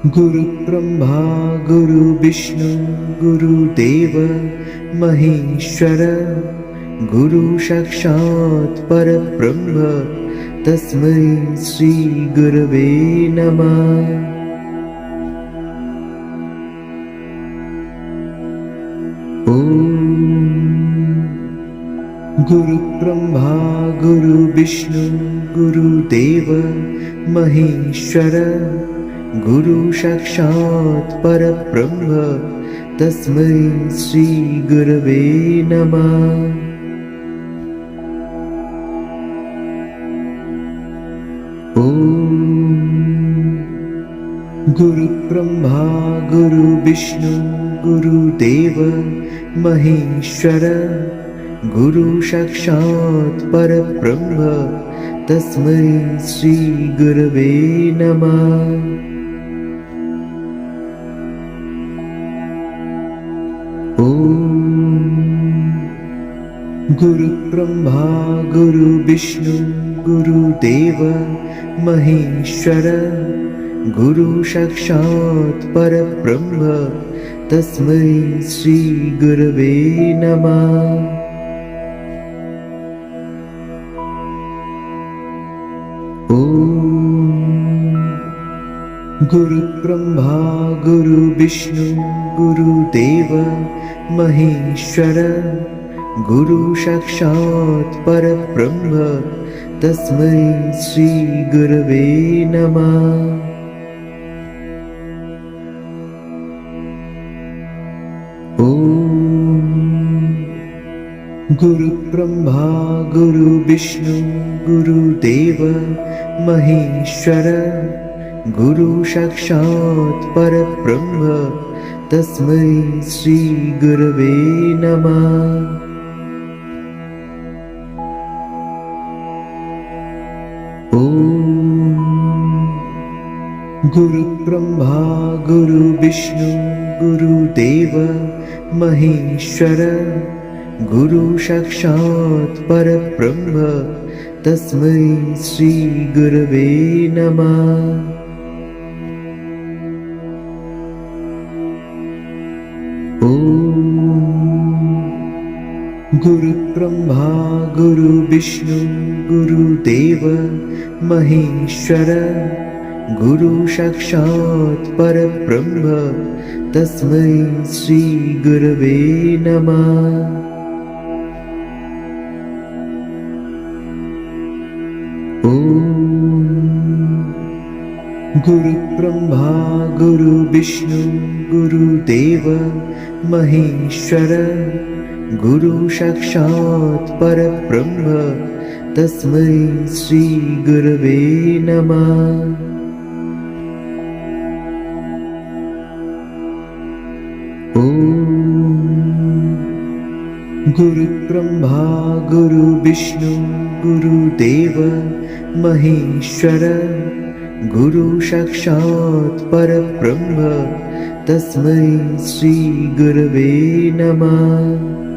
गुरु ब्रह्मा गुरु विष्णु गुरुदेव महेश्वर गुरु साक्षात् परब्रह्म तस्मै श्री गुरवे नमः। गुरु ब्रह्मा गुरु विष्णु गुरुदेव महेश्वर गुरु साक्षात् परब्रह्म तस्मै श्री गुरवे नमः। गुरु ब्रह्मा गुरु विष्णु गुरुदेव महेश्वर गुरु साक्षात् परब्रह्म तस्मै श्री गुरवे नमः। गुरु ब्रह्मा गुरु विष्णु गुरुदेव महेश्वर गुरु साक्षात् परब्रह्म तस्मै श्री गुरवे नमः। गुरु ब्रह्मा गुरु विष्णु गुरुदेव महेश्वर गुरु साक्षात् परब्रह्म तस्मै श्री गुरवे नमः। गुरु ब्रह्मा गुरु विष्णु गुरुदेव महेश्वर गुरु साक्षात् परब्रह्म तस्मै श्री गुरवे नमः। गुरु ब्रह्मा गुरु विष्णु गुरुदेव महेश्वर गुरु साक्षात् परब्रह्म तस्मै श्री गुरवे नमः। गुरु ब्रह्मा गुरु विष्णु गुरुदेव महेश्वर गुरु साक्षात् परब्रह्म तस्मै श्री गुरवे नमः। गुरु ब्रह्मा गुरु विष्णु गुरुदेव महेश्वर गुरु साक्षात् परब्रह्म तस्मै श्री गुरवे नमः। गुरु ब्रह्मा गुरु विष्णु गुरुदेव महेश्वर गुरु साक्षात् परब्रह्म तस्मै श्री गुरवे नमः।